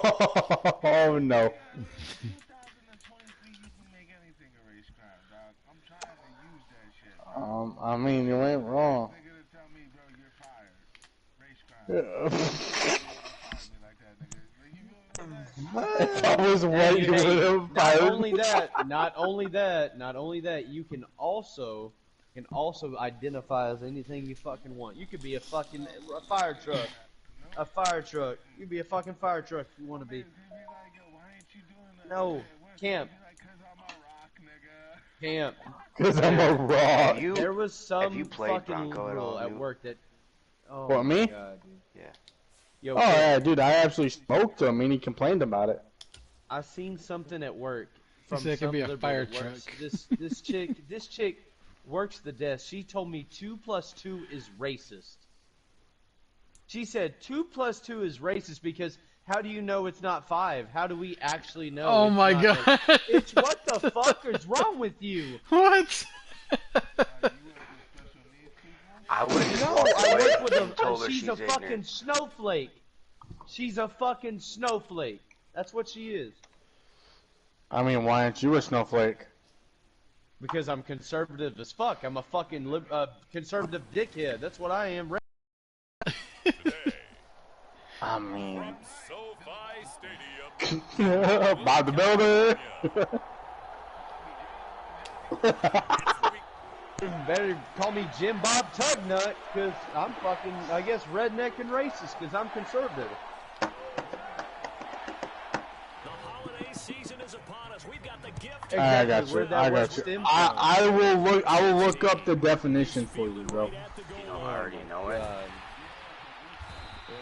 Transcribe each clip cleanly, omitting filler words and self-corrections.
Oh no. I mean, you ain't wrong. If I was white, you would have fired. Not only that, you can also identify as anything you fucking want. You could be a fire truck. A fire truck. You could be a fucking fire truck if you want to be. No, camp. Because I'm a rock. There was some fucking rule at work that. Oh, what, me? God, dude. Yeah. Yo, oh yeah, dude, I absolutely spoke to him and he complained about it. I seen something at work from he said it could be a fire truck. This chick works the desk. She told me 2 + 2 is racist. She said 2 + 2 is racist because how do you know it's not 5? How do we actually know? Oh my god! It's what the fuck is wrong with you? What? I work with a. She's a fucking snowflake. She's a fucking snowflake. That's what she is. I mean, why aren't you a snowflake? Because I'm conservative as fuck. I'm a fucking conservative dickhead. That's what I am. I mean, Bob the Builder. Better call me Jim Bob Tugnut, because I'm fucking, I guess, redneck and racist, because I'm conservative. The holiday season is upon us. We've got the gift. Exactly. I got you. I will look up the definition for you, bro. You don't already know it. And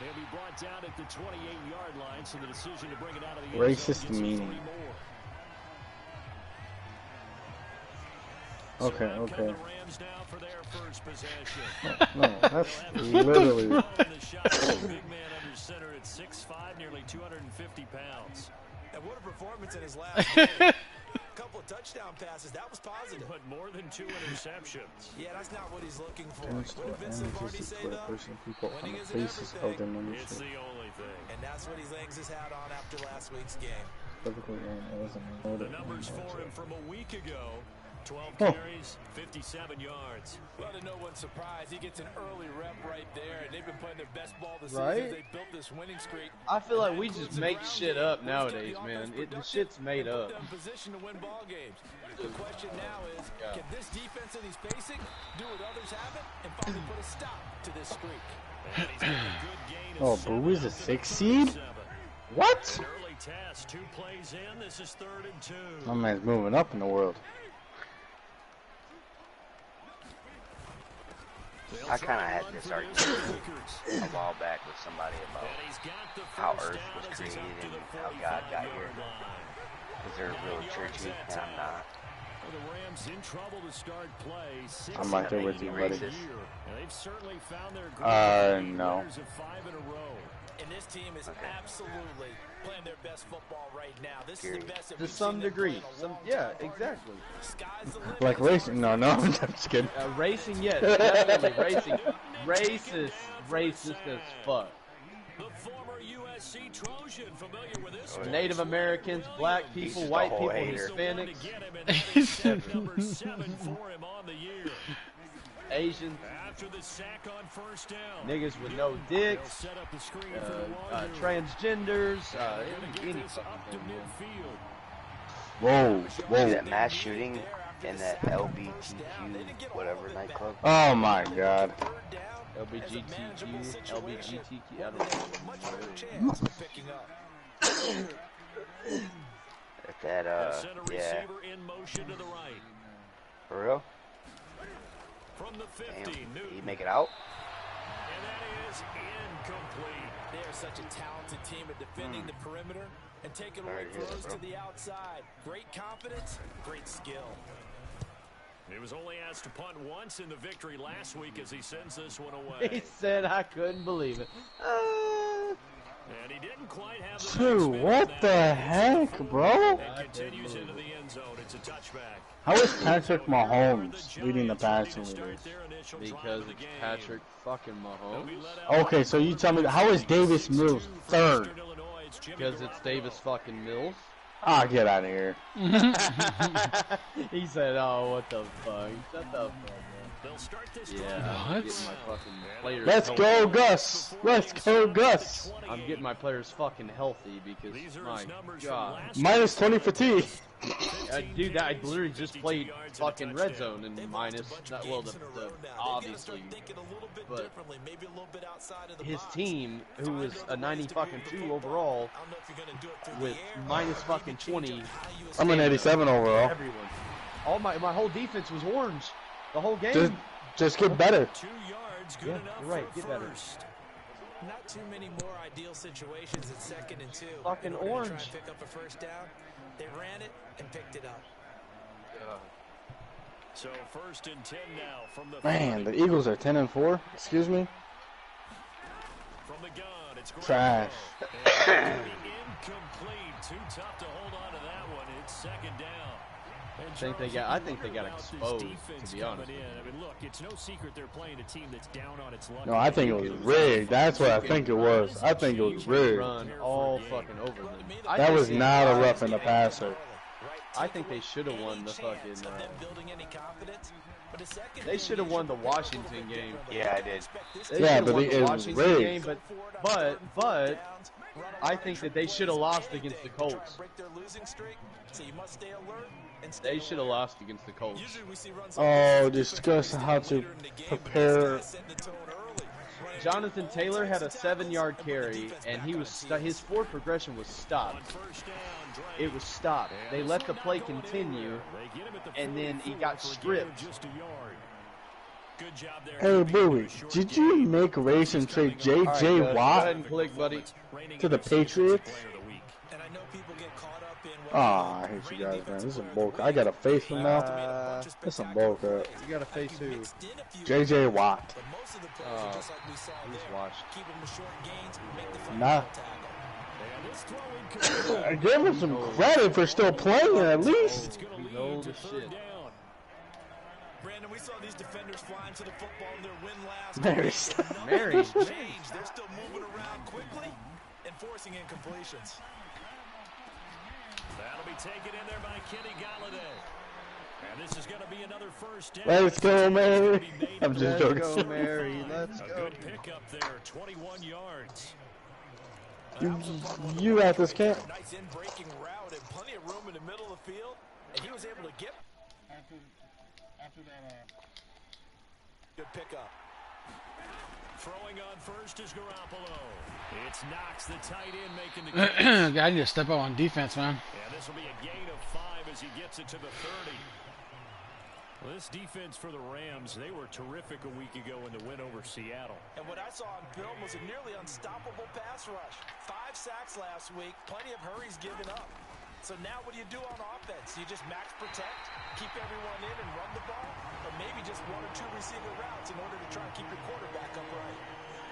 he'll be brought down at the 28-yard line, so the decision to bring it out of the racist meaning. Okay. No, that's literally. Big man under center at 6'5", nearly 250 pounds. And what a performance in his last game. A couple of touchdown passes, that was positive. But more than 2 interceptions. Yeah, that's not what he's looking for. What did Vincent Vardy say, though? Winning isn't everything. It's the only thing. And that's what he hangs his hat on after last week's game. The numbers for him from a week ago. 12 carries, 57 yards. Well, to no one's surprise, he gets an early rep right there, and they've been playing their best ball this season. They built this winning streak. I feel like we just make shit up nowadays, man. The shit's made up. Position to win ball games. The question now is, can this defense that he's facing do what others haven't and finally put a stop to this streak? Oh, Boo is a 6 seed? What? Early test, 2 plays in. This is 3rd and 2. My man's moving up in the world. I kind of had this argument a while back with somebody about how Earth was created and how God got here. Because they're really churchy, and I'm not. The Rams in trouble to start play. I'm right there with you, buddy. They've certainly found their no. of 5 in a row. And this team is absolutely playing their best football right now. This is the best to some degree. Yeah, exactly. Like racing? No, I'm just kidding. Racing, yes, definitely racing. Racist as fuck. The former USC Trojan, familiar with this? Native Americans, black people, white people, Hispanics, number 7 for him on the year. Asians, after the sack on 1st down, niggas with no dicks, transgenders, any fucking thing. Whoa. See that mass shooting in that LBTQ whatever nightclub? Oh my god. LBGTQ, I don't know. That, yeah. For real? From the 50, Damn. You make it out? And that is incomplete. They are such a talented team at defending the perimeter and taking away throws to the outside. Great confidence, great skill. He was only asked to punt once in the victory last week as he sends this one away. He said I couldn't believe it. And he didn't quite have the Dude, what the heck, bro? and continues into the end zone. It's a touchback. How is Patrick Mahomes leading the passing league? Because it's Patrick fucking Mahomes. Okay, so you tell me, how is Davis Mills 3rd? Because it's Davis fucking Mills. Ah, get out of here. He said, "Oh, what the fuck? Shut the fuck They'll start this up." drive. Yeah, I'm What? getting my fucking players. Let's healthy. go, Gus. Let's go, Gus. I'm getting my players fucking healthy because These are my his numbers from God, last Minus 20 fatigue. dude, I literally just played fucking red zone and minus not well the obviously, but his team who was a 90 fucking 2 overall with minus fucking 20. I'm an 87 overall. Everyone, all my whole defense was orange, the whole game. Just get better. 2 yards, good Yeah, enough you're right. for Get better. first. Not too many more ideal situations at 2nd and 2. Fucking In order to orange. try and pick up a first down. They ran it and picked it up. So 1st and 10 now from the Man, 30. the Eagles are 10 and 4. Excuse me. From the gun, it's Trash. Incomplete. Too tough to hold on to that one. It's 2nd down. And I think they got exposed, to be honest. I mean, look, it's no secret they're playing a team that's down on its luck. No, I think it was rigged. That's what I think it was. I think it was rigged. Run all fucking over them. That was not a rough in the passer. I think they should have won the fucking. They should have won the Washington game. Yeah, I did. They Yeah, should've but won it the was Washington rigged. game, but I think that they should have lost against the Colts. They should have lost against the Colts. Oh, discuss how to prepare. Jonathan Taylor had a 7-yard carry, and his forward progression was stopped. It was stopped. They let the play continue, and then he got stripped. Good job there. Hey, Bowie, did you make a race and trade All right, J.J. Go ahead Watt and click, buddy. to the Patriots? And I know people get caught up in Ah, I hate you guys, man. This is some bulk. I got a face from now. This is some bulk up. You got to face who? J.J. Watt. But most of the players, just like we saw He's there, washed. keep them to short gains, make the Nah. final tackle. I gave him some credit for still playing at least. He's old as shit. Brandon, we saw these defenders flying to the football in their win last Mary, week. stop. And Mary. nothing's changed. They're still moving around quickly and forcing incompletions. That'll be taken in there by Kenny Galladay. And this is going to be another first down. Let's go, Mary. I'm just Let's go, joking. Mary. Let's A go. good pickup there, 21 yards. You at this camp? Nice in-breaking route and plenty of room in the middle of the field. And he was able to get good pickup. Throwing on first is Garoppolo. It's Knox, the tight end, making the catch. I need to step up on defense, man. And this will be a gain of 5 as he gets it to the 30. Well, this defense for the Rams, they were terrific a week ago in the win over Seattle. And what I saw on film was a nearly unstoppable pass rush. 5 sacks last week, plenty of hurries given up. So now what do you do on offense? You just max protect, keep everyone in and run the ball? Or maybe just 1 or 2 receiver routes in order to try and keep your quarterback upright?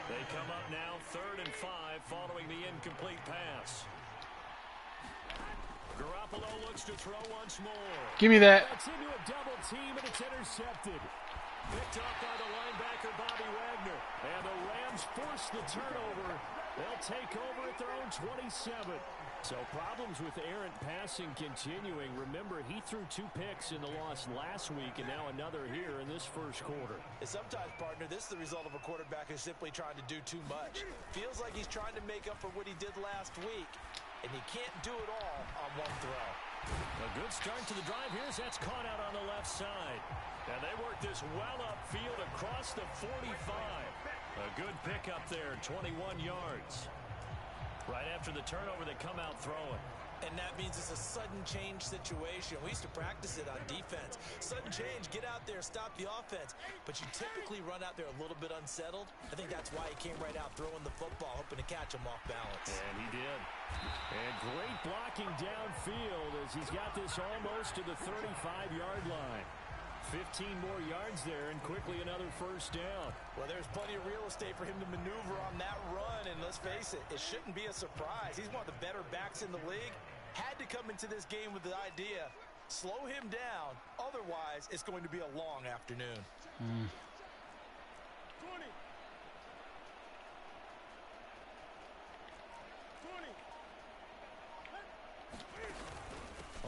They come up now 3rd and 5 following the incomplete pass. Garoppolo looks to throw once more. Give me that. That's into a double team and it's intercepted. Picked up by the linebacker Bobby Wagner. And the Rams force the turnover. They'll take over at their own 27. So problems with errant passing continuing. Remember, he threw 2 picks in the loss last week and now another here in this first quarter. And sometimes, partner, this is the result of a quarterback who's simply trying to do too much. Feels like he's trying to make up for what he did last week, and he can't do it all on 1 throw. A good start to the drive here as that's caught out on the left side. And they work this well upfield across the 45. A good pickup there, 21 yards. Right after the turnover, they come out throwing. And that means it's a sudden change situation. We used to practice it on defense. Sudden change, get out there, stop the offense. But you typically run out there a little bit unsettled. I think that's why he came right out throwing the football, hoping to catch him off balance. And he did. And great blocking downfield as he's got this almost to the 35-yard line. 15 more yards there and quickly another first down. Well, there's plenty of real estate for him to maneuver on that run, and let's face it, it shouldn't be a surprise. He's one of the better backs in the league. Had to come into this game with the idea, slow him down, otherwise it's going to be a long afternoon. 20.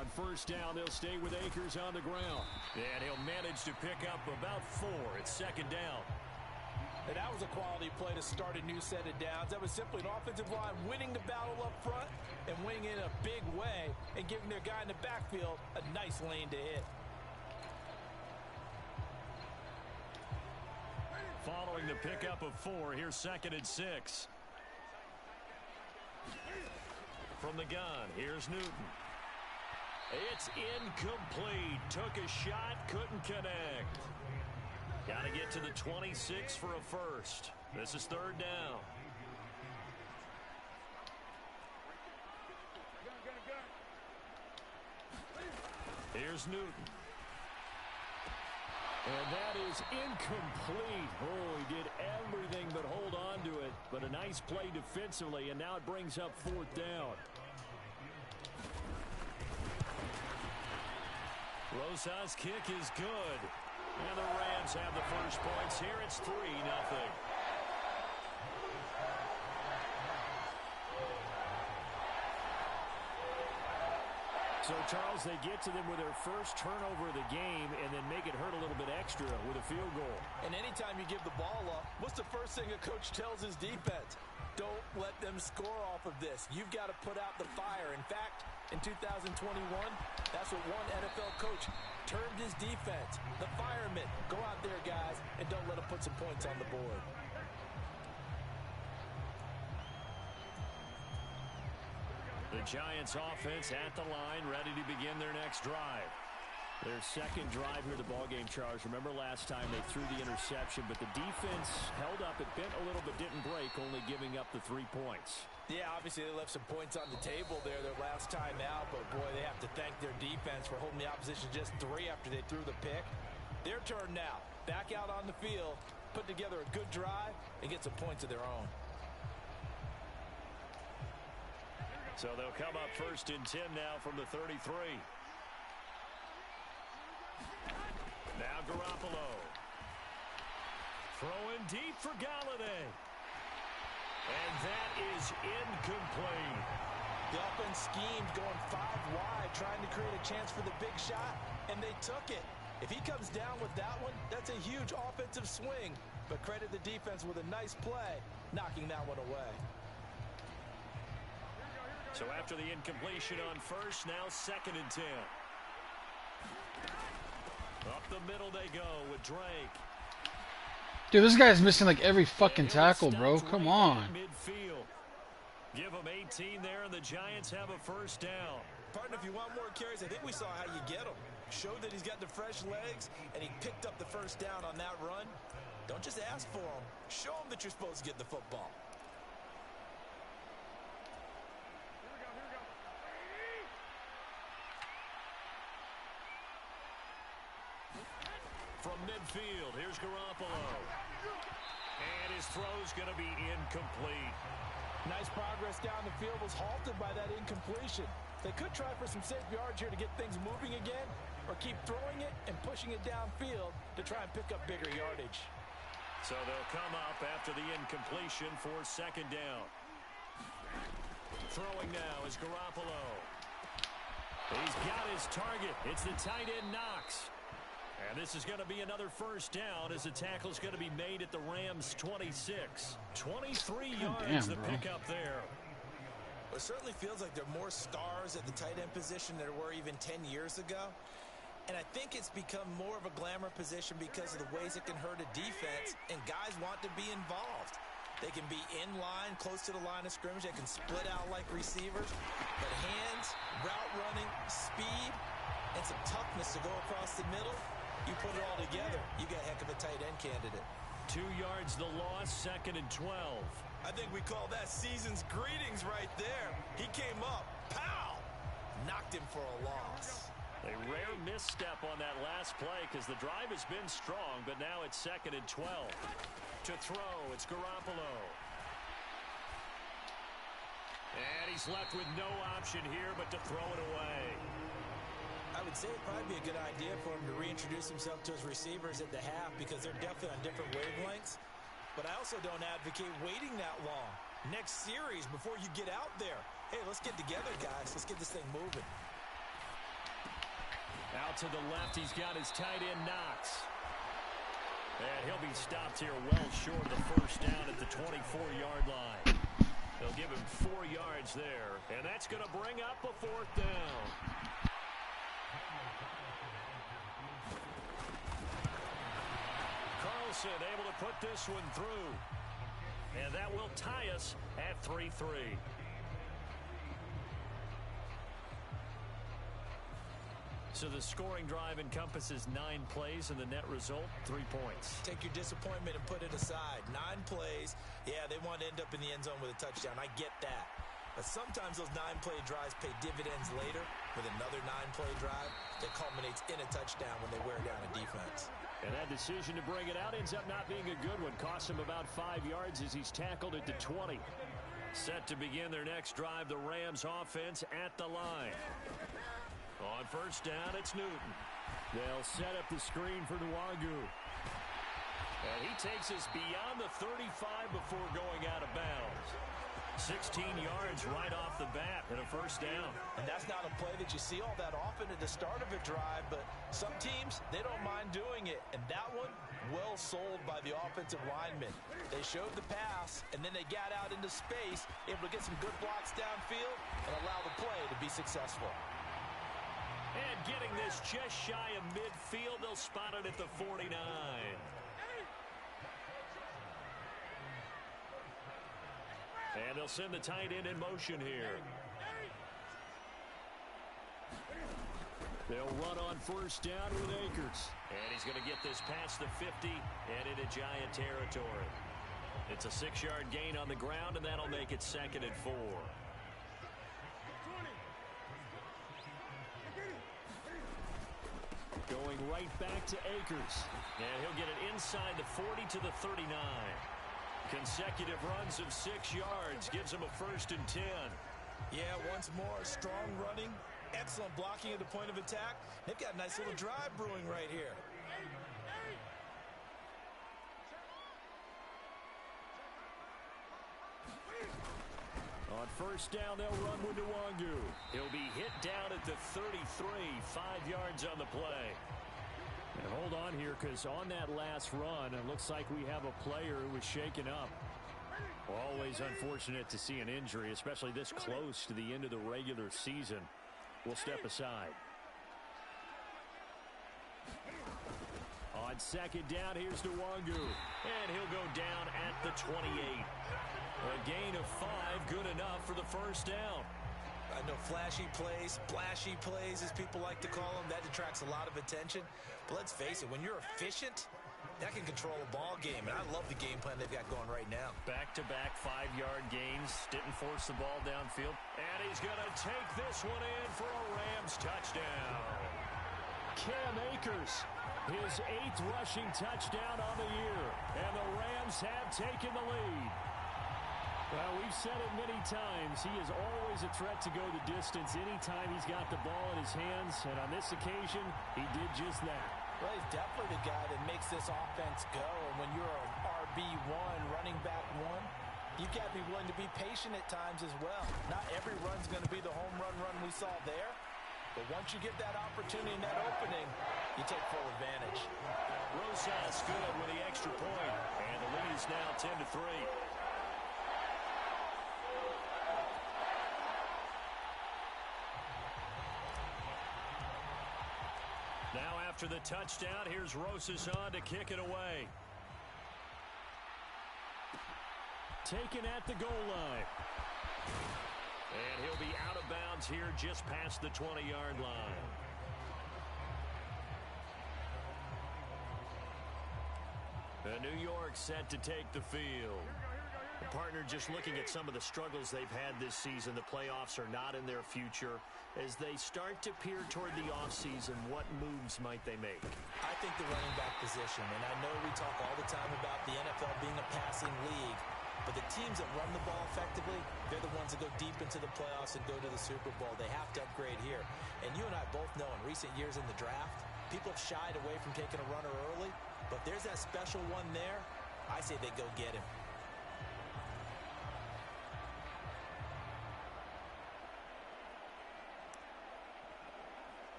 On first down, they'll stay with Akers on the ground. And he'll manage to pick up about 4. It's second down. And that was a quality play to start a new set of downs. That was simply an offensive line winning the battle up front and winning it in a big way and giving their guy in the backfield a nice lane to hit. Following the pickup of 4, here's 2nd and 6. From the gun, here's Newton. It's incomplete. Took a shot, couldn't connect. Got to get to the 26 for a first. This is 3rd down. Here's Newton. And that is incomplete. Oh, he did everything but hold on to it. But a nice play defensively, and now it brings up 4th down. Rosas' kick is good. And the Rams have the first points here. It's 3-0. So, Charles, they get to them with their first turnover of the game and then make it hurt a little bit extra with a field goal. And anytime you give the ball up, what's the first thing a coach tells his defense? Don't let them score off of this. You've got to put out the fire. In fact, in 2021, that's what one NFL coach termed his defense. The firemen. Go out there, guys, and don't let them put some points on the board. The Giants offense at the line, ready to begin their next drive. Their second drive here, the ballgame, Charles. Remember last time they threw the interception, but the defense held up. It bent a little but didn't break, only giving up the 3 points. Yeah, obviously they left some points on the table there their last time out, but boy, they have to thank their defense for holding the opposition just 3 after they threw the pick. Their turn now. Back out on the field, put together a good drive, and get some points of their own. So they'll come up 1st and 10 now from the 33. Now Garoppolo. Throwing deep for Galladay. And that is incomplete. The offense schemed going 5 wide, trying to create a chance for the big shot, and they took it. If he comes down with that one, that's a huge offensive swing. But credit the defense with a nice play, knocking that one away. So after the incompletion on first, now 2nd and 10. Up the middle they go with Drake. Dude, this guy's missing like every fucking tackle, bro. Come on. Midfield. Give them 18 there, and the Giants have a first down. Partner, if you want more carries, I think we saw how you get them. Showed that he's got the fresh legs, and he picked up the first down on that run. Don't just ask for them. Show them that you're supposed to get the football. From midfield, here's Garoppolo. And his throw's going to be incomplete. Nice progress down the field, was halted by that incompletion. They could try for some safe yards here to get things moving again, or keep throwing it and pushing it downfield to try and pick up bigger yardage. So they'll come up after the incompletion for 2nd down. Throwing now is Garoppolo. He's got his target. It's the tight end Knox. And this is going to be another first down as the tackle is going to be made at the Rams' 26. 23 yards to pick up there. Well, it certainly feels like there are more stars at the tight end position than there were even 10 years ago. And I think it's become more of a glamour position because of the ways it can hurt a defense, and guys want to be involved. They can be in line, close to the line of scrimmage. They can split out like receivers. But hands, route running, speed, and some toughness to go across the middle, you put it all together, you got a heck of a tight end candidate. 2 yards the loss, 2nd and 12. I think we call that season's greetings right there. He came up, pow, knocked him for a loss. A rare misstep on that last play because the drive has been strong, but now it's 2nd and 12. To throw, it's Garoppolo. And he's left with no option here but to throw it away. I would say it'd probably be a good idea for him to reintroduce himself to his receivers at the half because they're definitely on different wavelengths. But I also don't advocate waiting that long. Next series, before you get out there, hey, let's get together, guys. Let's get this thing moving. Out to the left, he's got his tight end Knox. And he'll be stopped here well short of the first down at the 24-yard line. They'll give him 4 yards there, and that's going to bring up a 4th down. Carlson able to put this one through. And that will tie us at 3-3. So the scoring drive encompasses 9 plays, and the net result, 3 points. Take your disappointment and put it aside. 9 plays. Yeah, they want to end up in the end zone with a touchdown. I get that. But sometimes those 9-play drives pay dividends later with another 9-play drive that culminates in a touchdown when they wear down a defense. And that decision to bring it out ends up not being a good one. Costs him about 5 yards as he's tackled at the 20. Set to begin their next drive, the Rams offense at the line. On first down, it's Newton. They'll set up the screen for Nwangu. And he takes us beyond the 35 before going out of bounds. 16 yards right off the bat and a first down. And that's not a play that you see all that often at the start of a drive, but some teams, they don't mind doing it. And that one, well sold by the offensive linemen. They showed the pass, and then they got out into space, able to get some good blocks downfield and allow the play to be successful. And getting this just shy of midfield, they'll spot it at the 49. And they'll send the tight end in motion here. They'll run on first down with Akers. And he's going to get this past the 50 and into Giant territory. It's a 6-yard gain on the ground, and that'll make it 2nd and 4. Going right back to Akers. And he'll get it inside the 40 to the 39. Consecutive runs of 6 yards gives him a 1st and 10. Yeah, once more, strong running, excellent blocking at the point of attack. They've got a nice little drive brewing right here. On first down, they'll run with Nwangu. He'll be hit down at the 33, 5 yards on the play. And hold on here, because on that last run, it looks like we have a player who was shaken up. Always unfortunate to see an injury, especially this close to the end of the regular season. We'll step aside. On second down, here's Nwangu. And he'll go down at the 28. A gain of 5, good enough for the first down. I know flashy plays, splashy plays, as people like to call them, that attracts a lot of attention. But let's face it, when you're efficient, that can control a ball game. And I love the game plan they've got going right now. Back-to-back 5-yard gains. Didn't force the ball downfield. And he's going to take this one in for a Rams touchdown. Cam Akers, his 8th rushing touchdown on the year. And the Rams have taken the lead. Well, we've said it many times. He is always a threat to go the distance anytime he's got the ball in his hands. And on this occasion, he did just that. Well, he's definitely the guy that makes this offense go. And when you're an RB1, running back 1, you've got to be willing to be patient at times as well. Not every run's going to be the home run we saw there. But once you get that opportunity and that opening, you take full advantage. Rosas good with the extra point. And the lead is now 10-3. Now after the touchdown, here's Rosas on to kick it away. Taken at the goal line. And he'll be out of bounds here just past the 20-yard line. New York set to take the field. The partner just looking at some of the struggles they've had this season. The playoffs are not in their future. As they start to peer toward the offseason, what moves might they make? I think the running back position, and I know we talk all the time about the NFL being a passing league, but the teams that run the ball effectively, they're the ones that go deep into the playoffs and go to the Super Bowl. They have to upgrade here. And you and I both know in recent years in the draft, people have shied away from taking a runner early, but there's that special one there. I say they go get him.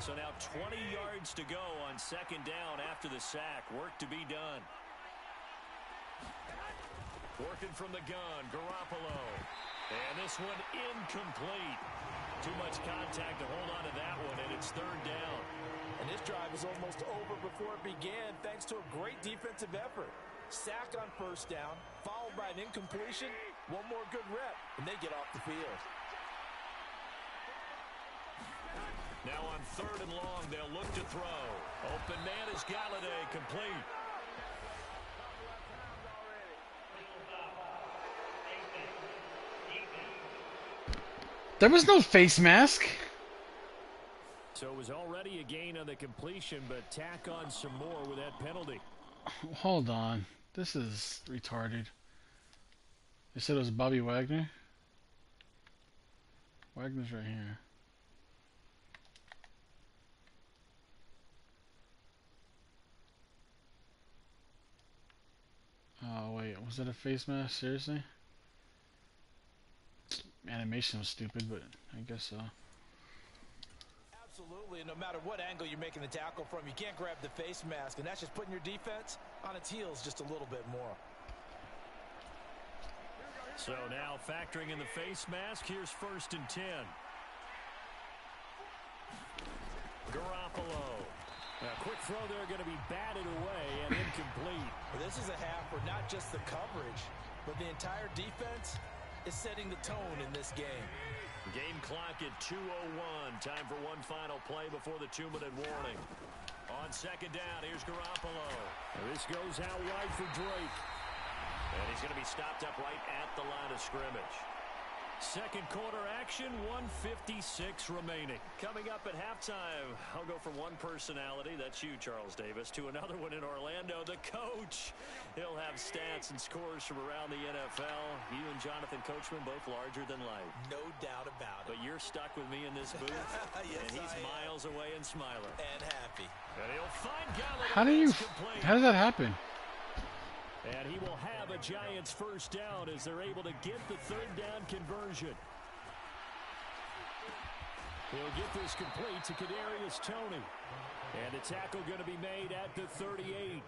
So now 20 yards to go on second down after the sack. Work to be done. Working from the gun, Garoppolo. And this one incomplete. Too much contact to hold on to that one, and it's third down. And this drive is almost over before it began thanks to a great defensive effort. Sack on first down, followed by an incompletion. One more good rep, and they get off the field. Now on third and long, they'll look to throw. Open man is Galladay, complete. There was no face mask. So it was already a gain on the completion, but tack on some more with that penalty. Hold on. This is retarded. They said it was Bobby Wagner. Wagner's right here. Oh, wait. Was that a face mask? Seriously? Animation was stupid, but I guess so. Absolutely. No matter what angle you're making the tackle from, you can't grab the face mask, and that's just putting your defense on its heels just a little bit more. So now factoring in the face mask, here's 1st and 10. Garoppolo. A quick throw there, going to be batted away and incomplete. Well, this is a half where not just the coverage, but the entire defense is setting the tone in this game. Game clock at 2:01. Time for one final play before the 2-minute warning. On second down, here's Garoppolo. This goes out wide for Drake. And he's going to be stopped up right at the line of scrimmage. Second quarter action, 1:56 remaining. Coming up at halftime, I'll go from one personality, that's you, Charles Davis, to another one in Orlando, the coach. He'll have stats and scores from around the NFL. You and Jonathan Coachman both larger than life. No doubt about it. But you're stuck with me in this booth, yes, and he's miles away and smiling. And happy. And he'll find Galladay. How did that happen? And he will have a Giants first down as they're able to get the third down conversion. He'll get this complete to Kadarius Toney. And the tackle going to be made at the 38.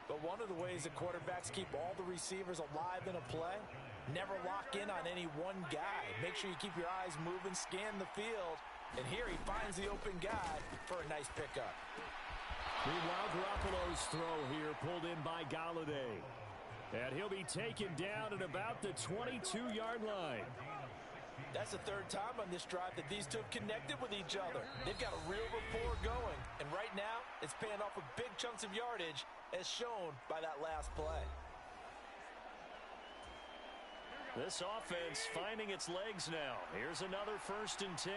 But one of the ways that quarterbacks keep all the receivers alive in a play, never lock in on any one guy. Make sure you keep your eyes moving, scan the field. And here he finds the open guy for a nice pickup. Meanwhile, Garoppolo's throw here pulled in by Galladay. And he'll be taken down at about the 22-yard line. That's the third time on this drive that these two have connected with each other. They've got a real rapport going. And right now, it's paying off with big chunks of yardage as shown by that last play. This offense finding its legs now. Here's another 1st and 10.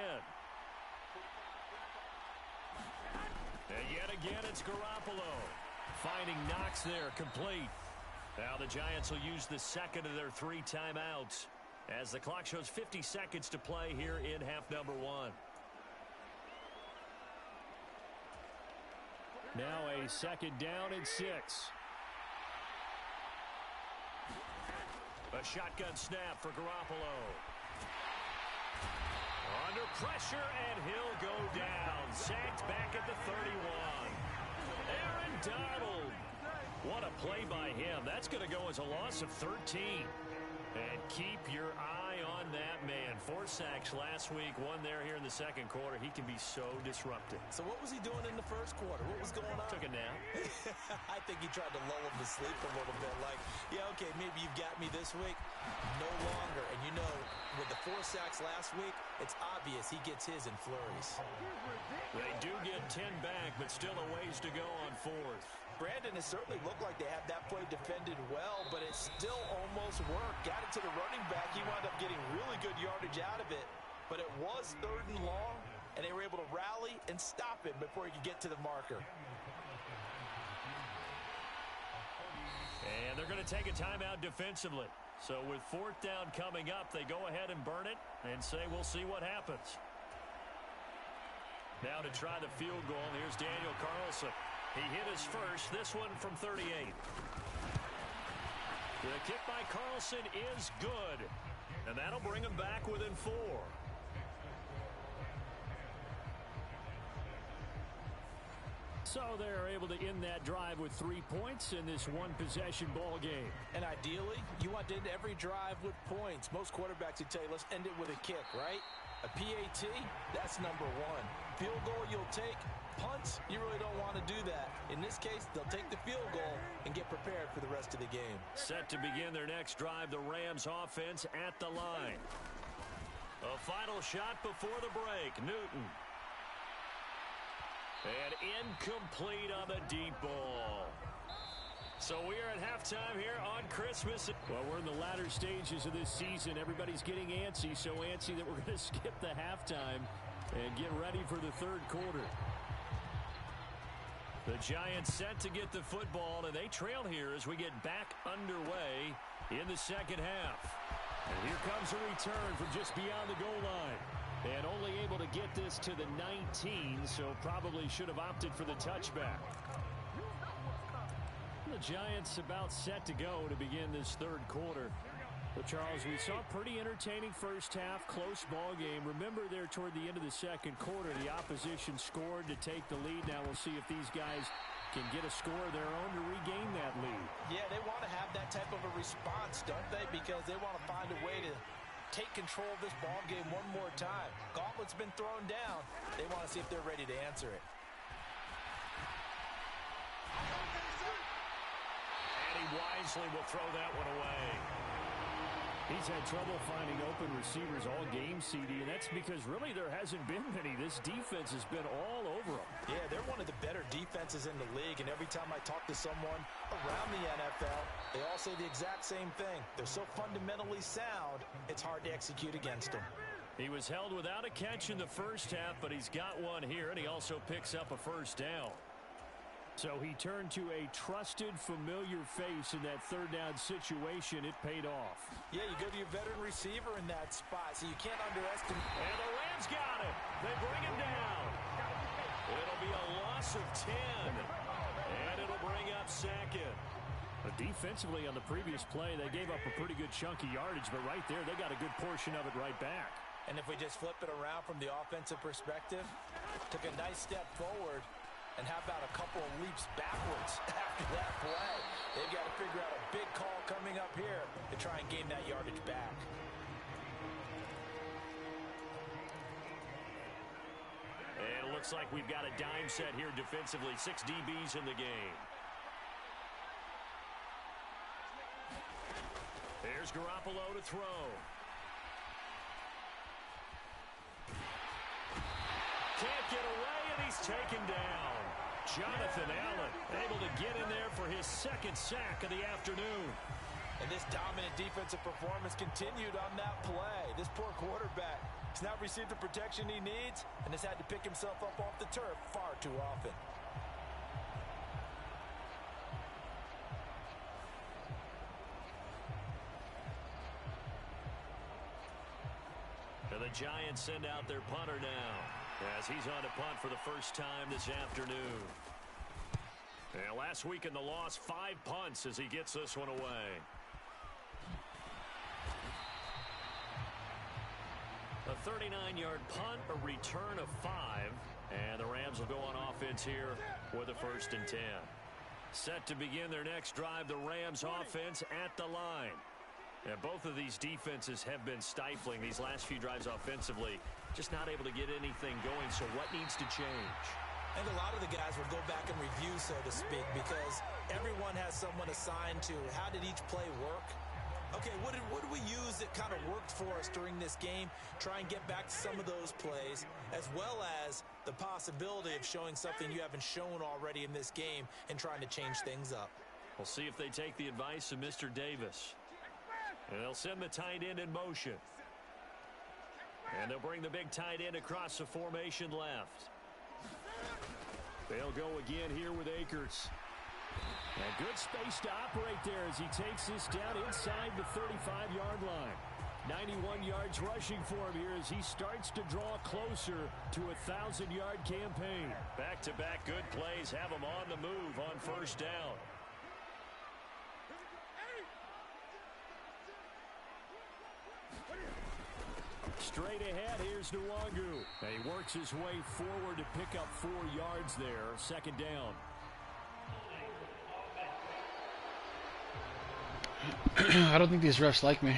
And yet again, it's Garoppolo. Finding Knox there, complete. Now the Giants will use the second of their 3 timeouts as the clock shows 50 seconds to play here in half number 1. Now a second down and 6. A shotgun snap for Garoppolo. Under pressure, and he'll go down. Sacked back at the 31. Aaron Donald. What a play by him. That's going to go as a loss of 13. And keep your eye on that man. 4 sacks last week, 1 there here in the second quarter. He can be so disruptive. So what was he doing in the first quarter? What was going on? Took a nap. I think he tried to lull him to sleep a little bit. Like, yeah, okay, maybe you've got me this week. No longer. And you know, with the 4 sacks last week, it's obvious he gets his in flurries. They do get 10 back, but still a ways to go on 4th. Brandon has certainly looked like they had that play defended well, but it still almost worked. Got it to the running back. He wound up getting really good yardage out of it, but it was 3rd and long, and they were able to rally and stop him before he could get to the marker. And they're going to take a timeout defensively. So with 4th down coming up, they go ahead and burn it and say we'll see what happens. Now to try the field goal, here's Daniel Carlson. He hit his first, this one from 38. The kick by Carlson is good, and that'll bring him back within 4. So they're able to end that drive with 3 points in this one-possession ball game. And ideally, you want to end every drive with points. Most quarterbacks would tell you, let's end it with a kick, right? A PAT, that's number one. Field goal you'll take. Punts, you really don't want to do that. In this case, they'll take the field goal and get prepared for the rest of the game. Set to begin their next drive, the Rams offense at the line. A final shot before the break. Newton. And incomplete on the deep ball. So we are at halftime here on Christmas. Well, we're in the latter stages of this season. Everybody's getting antsy, so antsy that we're going to skip the halftime and get ready for the third quarter. The Giants set to get the football, and they trail here as we get back underway in the second half. And here comes a return from just beyond the goal line. And only able to get this to the 19, so probably should have opted for the touchback. The Giants about set to go to begin this third quarter. But, Charles, we saw a pretty entertaining first half, close ball game. Remember there toward the end of the second quarter, the opposition scored to take the lead. Now we'll see if these guys can get a score of their own to regain that lead. Yeah, they want to have that type of a response, don't they? Because they want to find a way to take control of this ball game one more time. Gauntlet's been thrown down. They want to see if they're ready to answer it. And he wisely will throw that one away. He's had trouble finding open receivers all game, CD, and that's because really there hasn't been many. This defense has been all over them. Yeah, they're one of the better defenses in the league, and every time I talk to someone around the NFL, they all say the exact same thing. They're so fundamentally sound, it's hard to execute against them. He was held without a catch in the first half, but he's got one here, and he also picks up a first down. So he turned to a trusted, familiar face in that third down situation. It paid off. Yeah, you go to your veteran receiver in that spot, so you can't underestimate. And the Rams got him. They bring him down. It'll be a loss of 10. And it'll bring up second. But defensively on the previous play, they gave up a pretty good chunk of yardage, but right there, they got a good portion of it right back. And if we just flip it around from the offensive perspective, took a nice step forward, and how about a couple of leaps backwards after that play? They've got to figure out a big call coming up here to try and gain that yardage back. And it looks like we've got a dime set here defensively. 6 DBs in the game. There's Garoppolo to throw. Can't get away, and he's taken down. Jonathan Allen able to get in there for his second sack of the afternoon. And this dominant defensive performance continued on that play. This poor quarterback has not received the protection he needs and has had to pick himself up off the turf far too often. And the Giants send out their punter now, as he's on to punt for the first time this afternoon. And last week in the loss, 5 punts as he gets this one away. A 39-yard punt, a return of 5, and the Rams will go on offense here with a 1st and 10. Set to begin their next drive, the Rams offense at the line. And both of these defenses have been stifling these last few drives offensively. Just not able to get anything going, so what needs to change? I think a lot of the guys will go back and review, so to speak, because everyone has someone assigned to how did each play work. Okay, what did we use that kind of worked for us during this game? Try and get back to some of those plays, as well as the possibility of showing something you haven't shown already in this game and trying to change things up. We'll see if they take the advice of Mr. Davis. And they'll send the tight end in motion. And they'll bring the big tight end across the formation left. They'll go again here with Akers. And good space to operate there as he takes this down inside the 35-yard line. 91 yards rushing for him here as he starts to draw closer to a 1,000-yard campaign. Back-to-back good plays have him on the move on first down. Straight ahead, here's NYG. He works his way forward to pick up 4 yards there. Second down. I don't think these refs like me.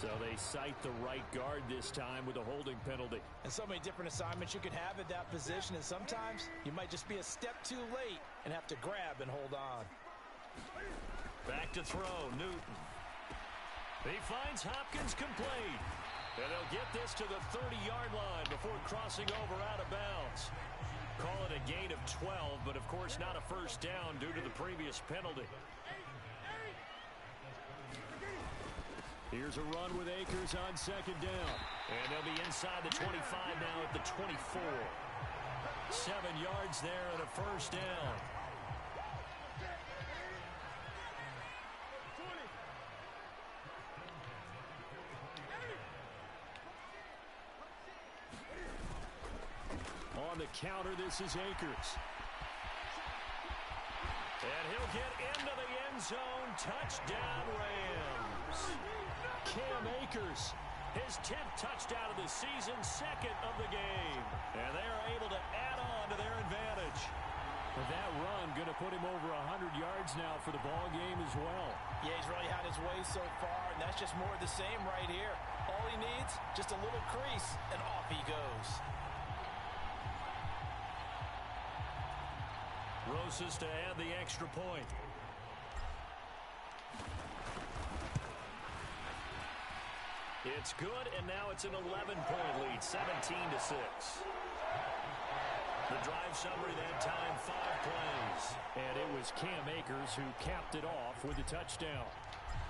So they cite the right guard this time with a holding penalty. And so many different assignments you can have at that position, and sometimes you might just be a step too late and have to grab and hold on. Back to throw, Newton. He finds Hopkins complete. And they'll get this to the 30-yard line before crossing over out of bounds. Call it a gain of 12, but of course not a first down due to the previous penalty. Here's a run with Akers on second down. And they'll be inside the 25 now at the 24. 7 yards there and a first down. On the counter, this is Akers. And he'll get into the end zone. Touchdown, Rams. Cam Akers, his 10th touchdown of the season, 2nd of the game. And they are able to add on to their advantage. With that run, going to put him over 100 yards now for the ball game as well. Yeah, he's really had his way so far, and that's just more of the same right here. All he needs, just a little crease, and off he goes. Rosas to add the extra point. It's good, and now it's an 11-point lead, 17-6. The drive summary that time, 5 plays. And it was Cam Akers who capped it off with the touchdown.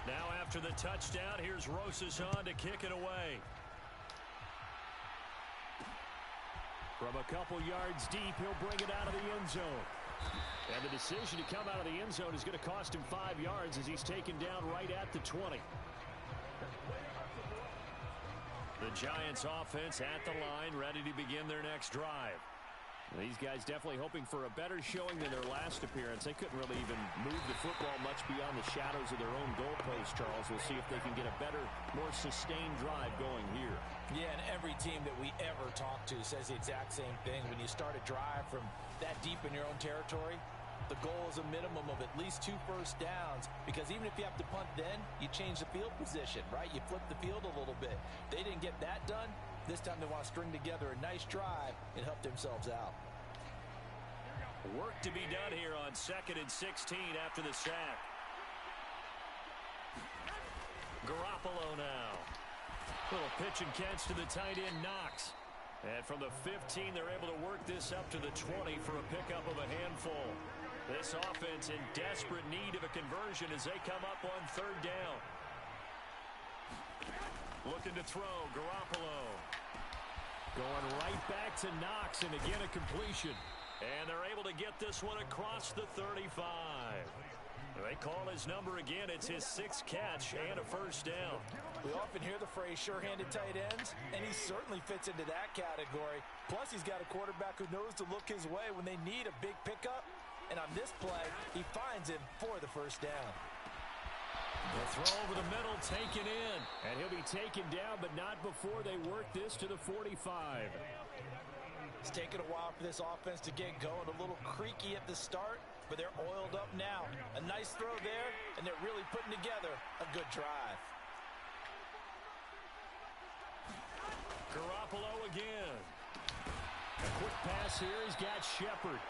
Now after the touchdown, here's Rosas on to kick it away. From a couple yards deep, he'll bring it out of the end zone. And the decision to come out of the end zone is going to cost him 5 yards as he's taken down right at the 20. The Giants offense at the line, ready to begin their next drive. These guys definitely hoping for a better showing than their last appearance. They couldn't really even move the football much beyond the shadows of their own goalpost, Charles. We'll see if they can get a better, more sustained drive going here. Yeah, and every team that we ever talk to says the exact same thing. When you start a drive from that deep in your own territory, the goal is a minimum of at least 2 first downs, because even if you have to punt then, you change the field position, right? You flip the field a little bit. They didn't get that done. This time they want to string together a nice drive and help themselves out. Work to be done here on 2nd and 16 after the sack. Garoppolo now. Little pitch and catch to the tight end, Knox. And from the 15, they're able to work this up to the 20 for a pickup of a handful. This offense in desperate need of a conversion as they come up on 3rd down. Looking to throw, Garoppolo. Going right back to Knox, and again a completion. And they're able to get this one across the 35. They call his number again. It's his 6th catch and a first down. We often hear the phrase sure-handed tight ends, and he certainly fits into that category. Plus, he's got a quarterback who knows to look his way when they need a big pickup. And on this play, he finds him for the first down. The throw over the middle, taken in. And he'll be taken down, but not before they work this to the 45. It's taken a while for this offense to get going. A little creaky at the start, but they're oiled up now. A nice throw there, and they're really putting together a good drive. Garoppolo again. A quick pass here. He's got Shepard.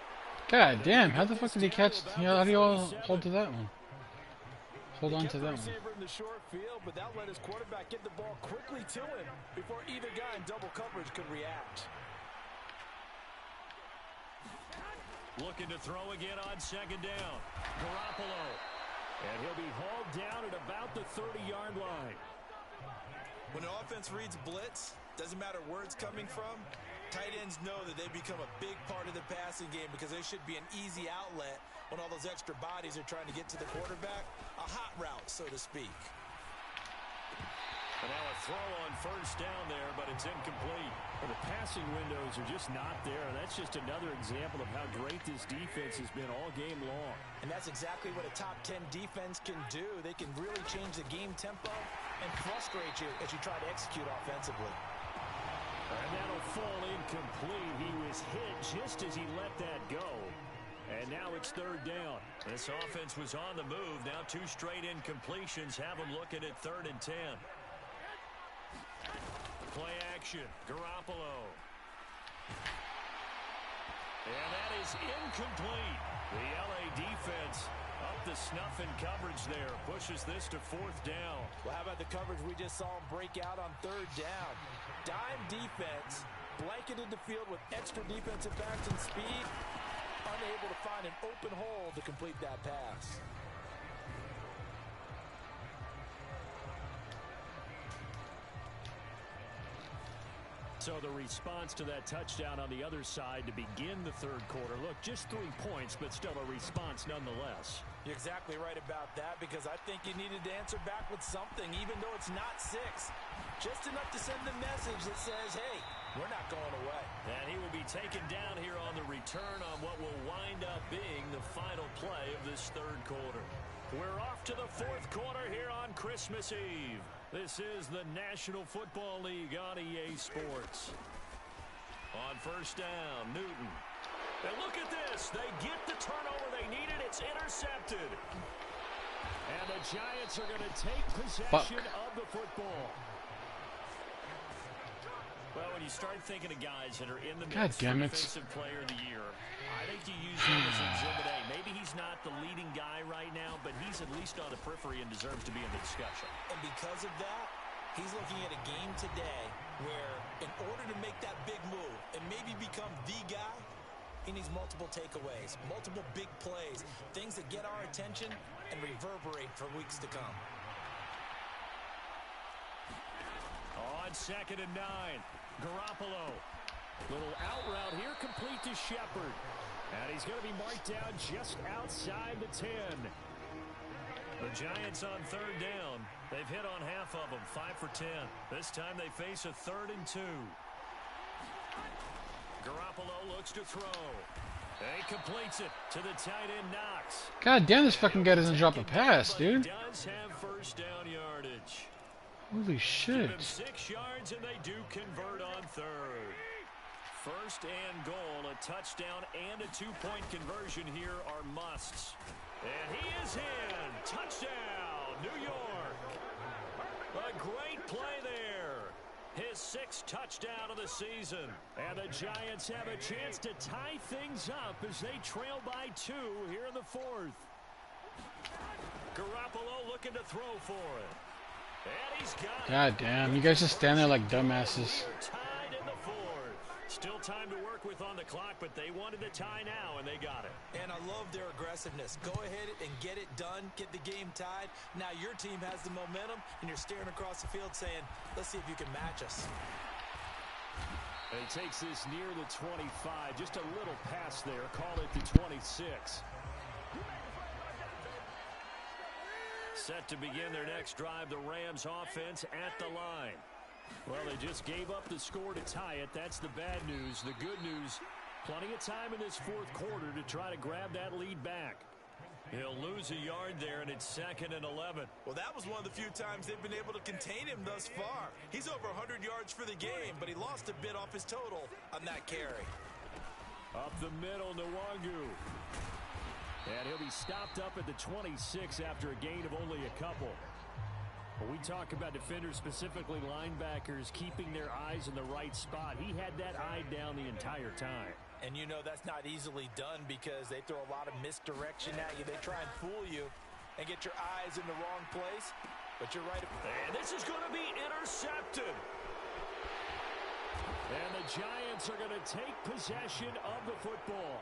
God damn, how the fuck did he catch? How do you all hold to that one? Hold on to that one. In the short field, but that let his quarterback get the ball quickly to him before either guy in double coverage could react. Looking to throw again on 2nd down. Garoppolo. And he'll be hauled down at about the 30-yard line. When an offense reads blitz, doesn't matter where it's coming from, tight ends know that they become a big part of the passing game because they should be an easy outlet when all those extra bodies are trying to get to the quarterback. A hot route, so to speak. And now a throw on 1st down there, but it's incomplete. Well, the passing windows are just not there. That's just another example of how great this defense has been all game long. And that's exactly what a top 10 defense can do. They can really change the game tempo and frustrate you as you try to execute offensively. And that'll fall incomplete. He was hit just as he let that go. And now it's third down. This offense was on the move. Now 2 straight incompletions have them looking at 3rd and 10. Play action. Garoppolo. And that is incomplete. The LA defense up the snuff in coverage there. Pushes this to 4th down. Well, how about the coverage we just saw him break out on 3rd down? Dime defense, blanketed the field with extra defensive backs and speed. Unable to find an open hole to complete that pass. So the response to that touchdown on the other side to begin the 3rd quarter. Look, just 3 points, but still a response nonetheless. You're exactly right about that, because I think you needed to answer back with something, even though it's not 6. Just enough to send the message that says, hey, we're not going away. And he will be taken down here on the return on what will wind up being the final play of this 3rd quarter. We're off to the 4th quarter here on Christmas Eve. This is the National Football League on EA Sports. On 1st down, Newton. And look at this. They get the turnover they needed. It's intercepted. And the Giants are going to take possession of the football. Well, when you start thinking of guys that are in the mix for Defensive Player of the Year, I think you use him as Exhibit A. Maybe he's not the leading guy right now, but he's at least on the periphery and deserves to be in the discussion. And because of that, he's looking at a game today where in order to make that big move and maybe become the guy, he needs multiple takeaways, multiple big plays, things that get our attention and reverberate for weeks to come. On 2nd and 9, Garoppolo. Little out route here, complete to Shepard. And he's going to be marked down just outside the 10. The Giants on 3rd down. They've hit on half of them, 5 for 10. This time they face a 3rd and 2. Garoppolo looks to throw. And he completes it to the tight end, Knox. God damn, this fucking guy doesn't drop a pass, dude. He does have 1st down yardage. Holy shit. Give them 6 yards and they do convert on 3rd. 1st and goal, a touchdown and a 2-point conversion here are musts. And he is in. Touchdown, New York. A great play there. His 6th touchdown of the season. And the Giants have a chance to tie things up as they trail by 2 here in the 4th. Garoppolo looking to throw for it. And he's got it. God damn, you guys just stand there like dumbasses. Tied in the 4th. Still time to work with on the clock, but they wanted to tie now, and they got it. And I love their aggressiveness. Go ahead and get it done, get the game tied. Now your team has the momentum, and you're staring across the field saying, let's see if you can match us. And he takes this near the 25. Just a little pass there. Call it the 26. Set to begin their next drive, the Rams offense at the line. Well, they just gave up the score to tie it. That's the bad news. The good news, plenty of time in this 4th quarter to try to grab that lead back. He'll lose a yard there, and it's 2nd and 11. Well, that was one of the few times they've been able to contain him thus far. He's over 100 yards for the game, but he lost a bit off his total on that carry. Up the middle, Nwangu. And he'll be stopped up at the 26 after a gain of only a couple. When we talk about defenders, specifically linebackers, keeping their eyes in the right spot, he had that eye down the entire time. And you know that's not easily done because they throw a lot of misdirection at you. They try and fool you and get your eyes in the wrong place. But you're right. And this is going to be intercepted. And the Giants are going to take possession of the football.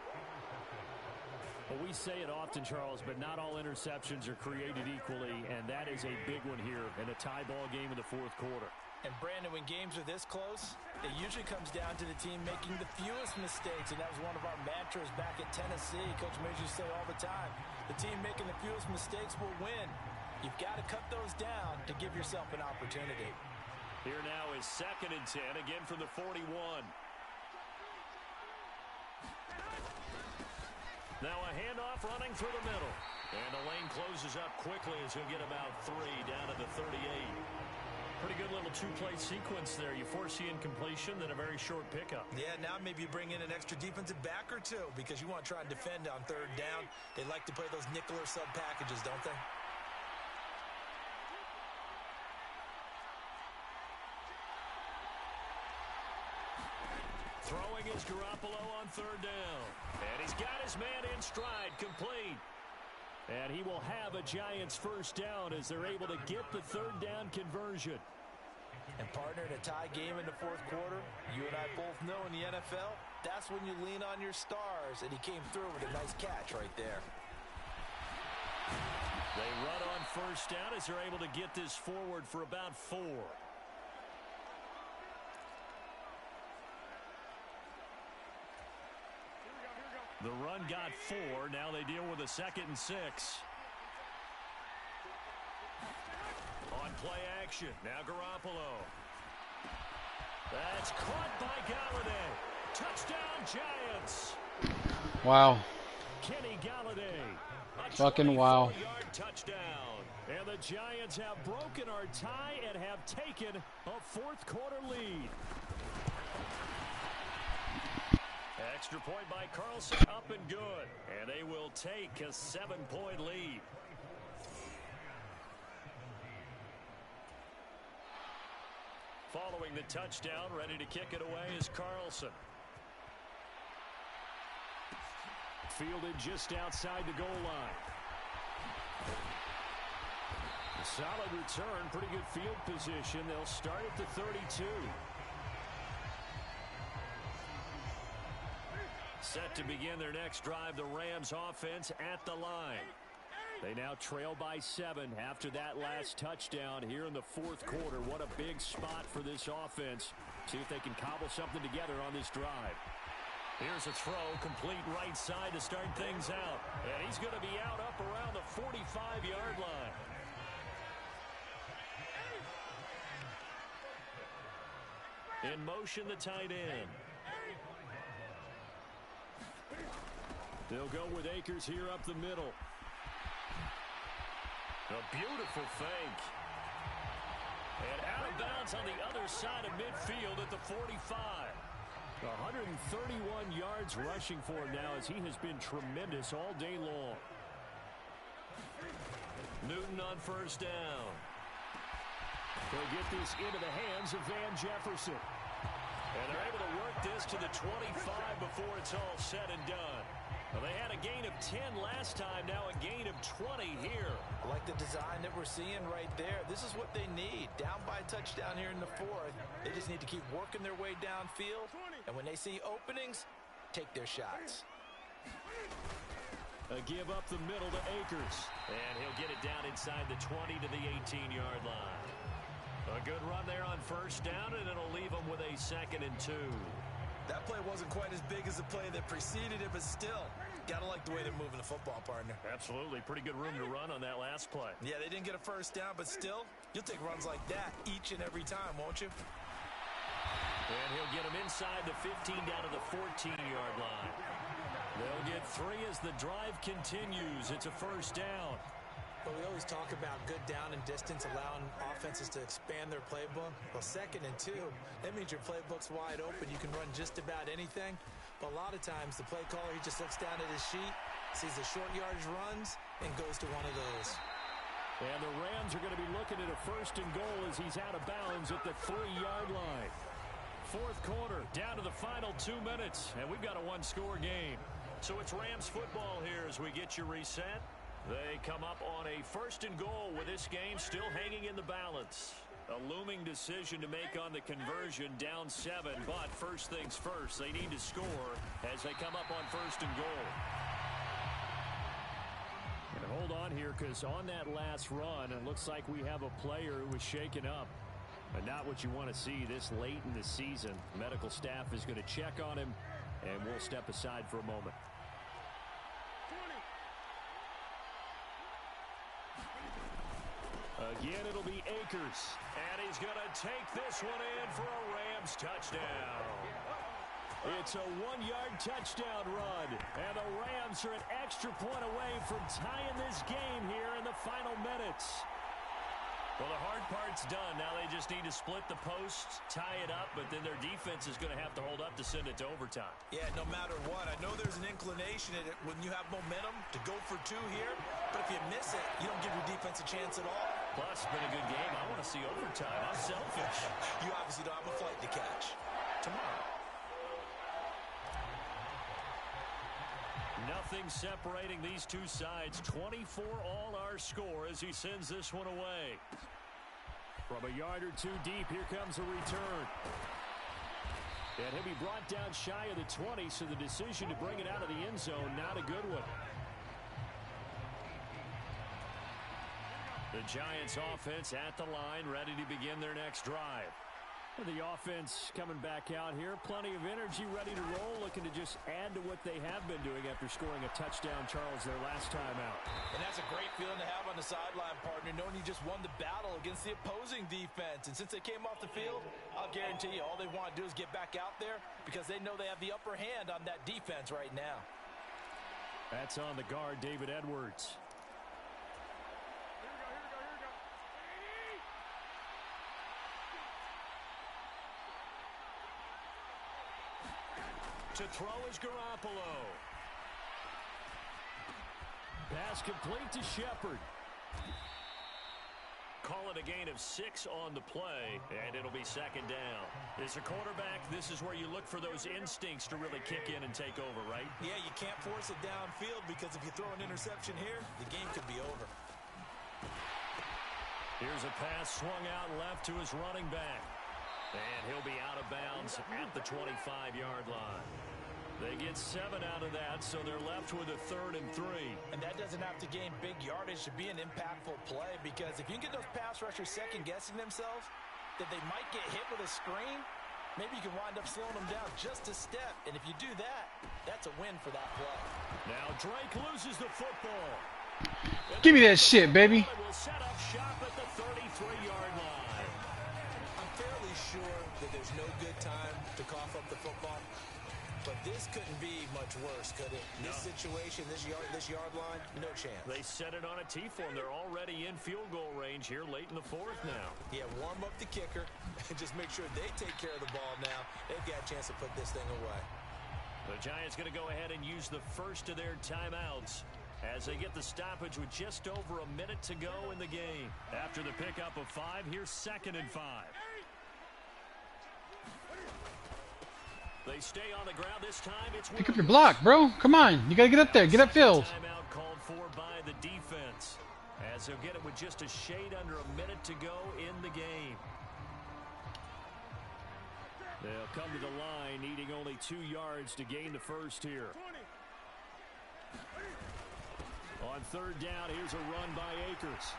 Well, we say it often, Charles, but not all interceptions are created equally, and that is a big one here in a tie ball game in the 4th quarter. And Brandon, when games are this close, it usually comes down to the team making the fewest mistakes, and that was one of our mantras back at Tennessee. Coach Mays used to say all the time, the team making the fewest mistakes will win. You've got to cut those down to give yourself an opportunity. Here now is 2nd and 10, again from the 41. Now a handoff running through the middle. And the lane closes up quickly as he'll get about 3 down to the 38. Pretty good little two-play sequence there. You foresee incompletion, then a very short pickup. Yeah, now maybe you bring in an extra defensive back or two because you want to try and defend on third down. They like to play those nickel or sub packages, don't they? Throwing is Garoppolo on third down. And he's got his man in stride, complete. And he will have a Giants first down as they're able to get the third down conversion. And partner, in a tie game in the fourth quarter, you and I both know in the NFL, that's when you lean on your stars. And he came through with a nice catch right there. They run on first down as they're able to get this forward for about 4. The run got 4. Now they deal with a 2nd and 6. On play action. Now Garoppolo. That's caught by Galladay. Touchdown Giants. Wow. Kenny Galladay. Fucking wow. 24-yard touchdown. And the Giants have broken our tie and have taken a fourth quarter lead. Extra point by Carlson, up and good. And they will take a 7-point lead. Following the touchdown, ready to kick it away is Carlson. Fielded just outside the goal line. A solid return, pretty good field position. They'll start at the 32. Set to begin their next drive, the Rams offense at the line. They now trail by 7 after that last touchdown here in the fourth quarter. What a big spot for this offense. See if they can cobble something together on this drive. Here's a throw, complete right side to start things out. And he's going to be out up around the 45-yard line. In motion, the tight end. They'll go with Akers here up the middle. A beautiful fake. And out of bounds on the other side of midfield at the 45. 131 yards rushing for him now as he has been tremendous all day long. Newton on first down. They'll get this into the hands of Van Jefferson. And they're able to work this to the 25 before it's all said and done. Well, they had a gain of 10 last time, now a gain of 20 here. I like the design that we're seeing right there. This is what they need. Down by a touchdown here in the fourth. They just need to keep working their way downfield. And when they see openings, take their shots. A give up the middle to Akers. And he'll get it down inside the 20 to the 18-yard line. A good run there on first down, and it'll leave them with a 2nd and 2. That play wasn't quite as big as the play that preceded it, but still, gotta like the way they're moving the football, partner. Absolutely. Pretty good room to run on that last play. Yeah, they didn't get a first down, but still, you'll take runs like that each and every time, won't you? And he'll get him inside the 15 down to the 14-yard line. They'll get 3 as the drive continues. It's a first down. But we always talk about good down and distance, allowing offenses to expand their playbook. Well, 2nd and 2, that means your playbook's wide open. You can run just about anything. But a lot of times, the play caller, he just looks down at his sheet, sees the short yardage runs, and goes to one of those. And the Rams are going to be looking at a 1st and goal as he's out of bounds at the 3-yard line. Fourth quarter, down to the final 2 minutes, and we've got a 1-score game. So it's Rams football here as we get you reset. They come up on a 1st and goal with this game still hanging in the balance. A looming decision to make on the conversion, down 7, but first things first, they need to score as they come up on 1st and goal. And hold on here, because on that last run, it looks like we have a player who was shaken up. And not what you want to see this late in the season. Medical staff is going to check on him, and we'll step aside for a moment. Again, it'll be Akers. And he's going to take this one in for a Rams touchdown. It's a 1-yard touchdown run. And the Rams are an extra point away from tying this game here in the final minutes. Well, the hard part's done. Now they just need to split the posts, tie it up, but then their defense is going to have to hold up to send it to overtime. Yeah, no matter what. I know there's an inclination in it when you have momentum to go for 2 here, but if you miss it, you don't give your defense a chance at all. Plus, it's been a good game. I want to see overtime. I'm selfish. You obviously don't have a flight to catch. Tomorrow. Nothing separating these two sides. 24 all our score as he sends this one away. From a yard or 2 deep, here comes a return. And he'll be brought down shy of the 20, so the decision to bring it out of the end zone, not a good one. The Giants offense at the line, ready to begin their next drive. The offense coming back out here. Plenty of energy, ready to roll, looking to just add to what they have been doing after scoring a touchdown, Charles, their last time out. And that's a great feeling to have on the sideline, partner, knowing you just won the battle against the opposing defense. And since they came off the field, I'll guarantee you all they want to do is get back out there because they know they have the upper hand on that defense right now. That's on the guard, David Edwards. To throw is Garoppolo. Pass complete to Shepard. Call it a gain of 6 on the play, and it'll be second down. As a quarterback, this is where you look for those instincts to really kick in and take over, right? Yeah, you can't force it downfield because if you throw an interception here, the game could be over. Here's a pass swung out left to his running back. And he'll be out of bounds at the 25-yard line. They get 7 out of that, so they're left with a 3rd and 3. And that doesn't have to gain big yardage to be an impactful play, because if you can get those pass rushers second-guessing themselves, that they might get hit with a screen, maybe you can wind up slowing them down just a step. And if you do that, that's a win for that play. Now Drake loses the football. Give me that shit, baby. Will set up shop at the 33-yard line. I'm fairly sure that there's no good time to cough up the football, but this couldn't be much worse, could it? This situation, this yard line, no chance. They set it on a T-form. They're already in field goal range here late in the 4th now. Yeah, warm up the kicker and just make sure they take care of the ball now. They've got a chance to put this thing away. The Giants going to go ahead and use the first of their timeouts as they get the stoppage with just over a minute to go in the game. After the pickup of 5, here's 2nd and 5. They stay on the ground this time. It's Pick up your block, bro. Come on. You got to get up there. Get upfield. Timeout called for by the defense as they'll get it with just a shade under a minute to go in the game. They'll come to the line needing only 2 yards to gain the first here. On 3rd down, here's a run by Akers.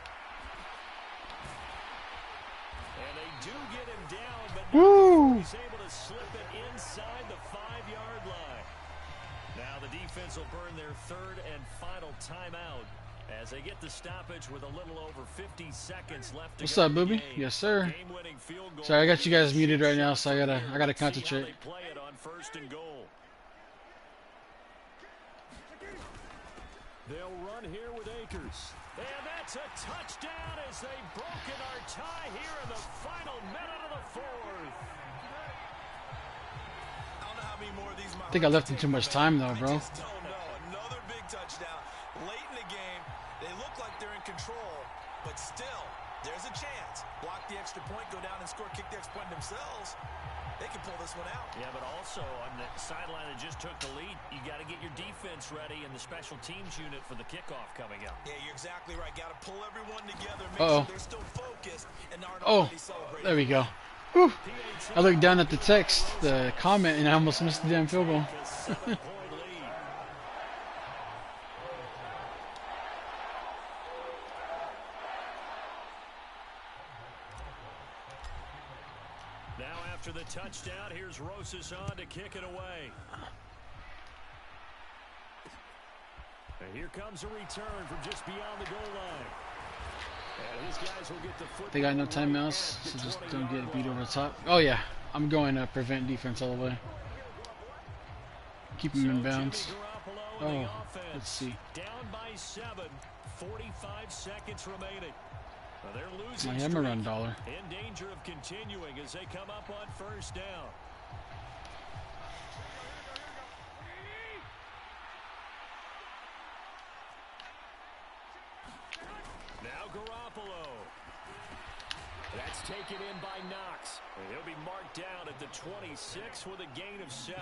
And they do get him down, but he's able to slip it inside the 5-yard line. Now the defense will burn their 3rd and final timeout as they get the stoppage with a little over 50 seconds left to go. What's up, booby? Yes, sir. Sorry, I got you guys muted right now, so I gotta concentrate. They play it on 1st and goal. They'll run here with Akers. And that's a touchdown as they've broken our tie here in the final minute of the 4th. I don't know how many more of these. I think I left him too much time, though, bro. I just don't know. Another big touchdown. Late in the game, they look like they're in control, but still, there's a chance. Block the extra point, go down and score, kick the extra point themselves. They can pull this one out. Yeah, but also on the sideline that just took the lead, you got to get your defense ready and the special teams unit for the kickoff coming up. Yeah, you're exactly right. Got to pull everyone together, make sure they're still focused and aren't already celebrating. There we go. Whew. I looked down at the text, the comment, and I almost missed the damn field goal. Now after the touchdown, here's Rosas on to kick it away. And here comes a return from just beyond the goal line. And his guys will get the football. They got no timeouts, so just don't get beat over the top. Oh yeah, I'm going to prevent defense all the way. keep him in bounds. Oh, let's see. Down by 7, 45 seconds remaining. They're losing Miami run dollar. in danger of continuing as they come up on first down. Now Garoppolo. That's taken in by Knox. And he'll be marked down at the 26 with a gain of 7.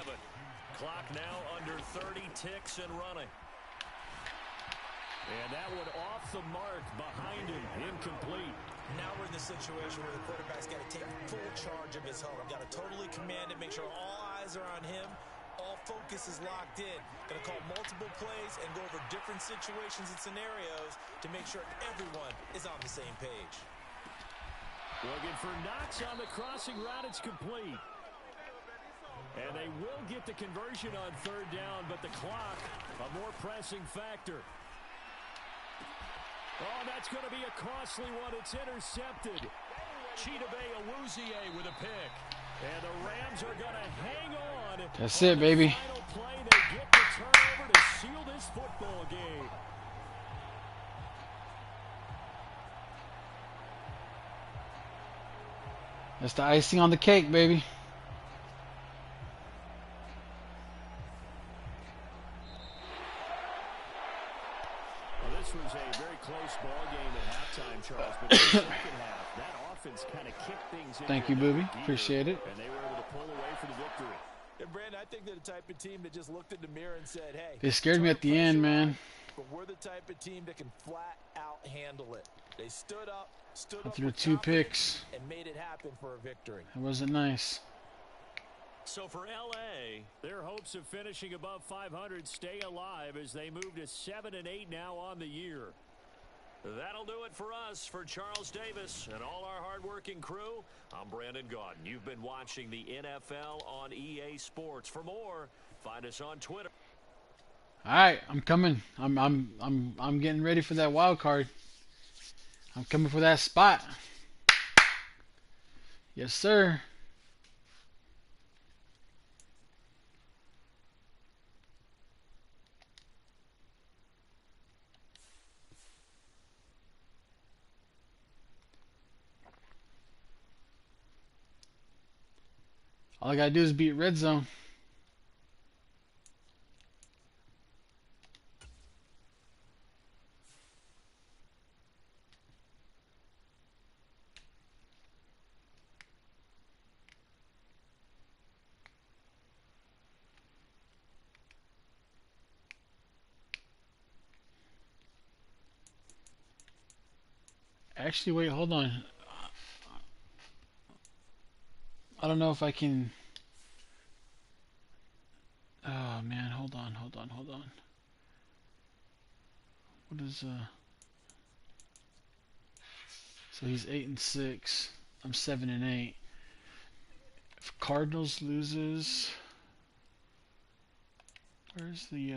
Clock now under 30 ticks and running. And that one off the mark behind him, incomplete. Now we're in the situation where the quarterback's got to take full charge of his home. Got to totally command it, make sure all eyes are on him. All focus is locked in. Going to call multiple plays and go over different situations and scenarios to make sure everyone is on the same page. Looking for Knox on the crossing route. It's complete. And they will get the conversion on third down, but the clock, a more pressing factor. Oh, that's going to be a costly one. It's intercepted. Chidobe Awuzie with a pick. And the Rams are going to hang on. That's it, baby. Final play, they get the turnover to seal this football game. That's the icing on the cake, baby. Well, this was a very close ball game at halftime, Charles, but in the second half, that offense kind of kicked things in. Thank you, Booby. Appreciate it. And they were able to pull away for the victory. And Brandon, I think they're the type of team that just looked in the mirror and said, hey, They scared me at the end, man. but we're the type of team that can flat out handle it. They stood up I threw 2 picks. and made it happen for a victory. It wasn't nice. So for LA, their hopes of finishing above 500 stay alive as they move to 7-8 now on the year. That'll do it for us. For Charles Davis and all our hardworking crew, I'm Brandon Gaudin. You've been watching the NFL on EA Sports. For more, find us on Twitter. All right, I'm coming. I'm getting ready for that wild card. I'm coming for that spot. Yes, sir. All I gotta do is beat Red Zone. Actually, wait, hold on. I don't know if I can... Oh, man, hold on. What is, So he's 8-6. I'm 7-8. If Cardinals loses... Where's the,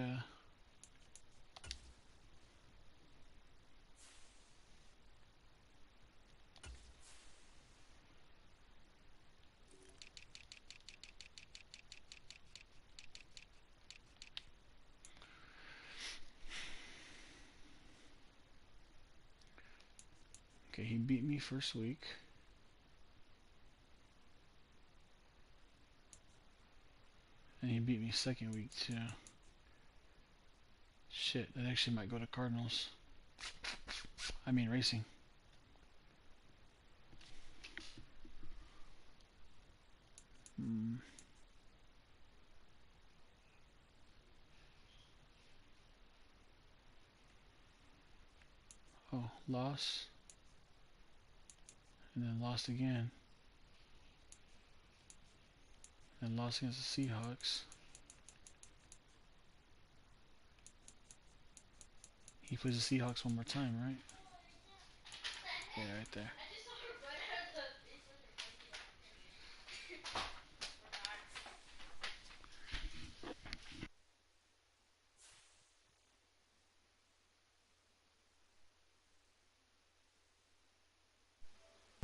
Okay, he beat me first week. And he beat me second week too. Shit, that actually might go to Cardinals. I mean Racing. Oh, loss. And then lost again. And lost against the Seahawks. He plays the Seahawks one more time, right? Yeah, right there.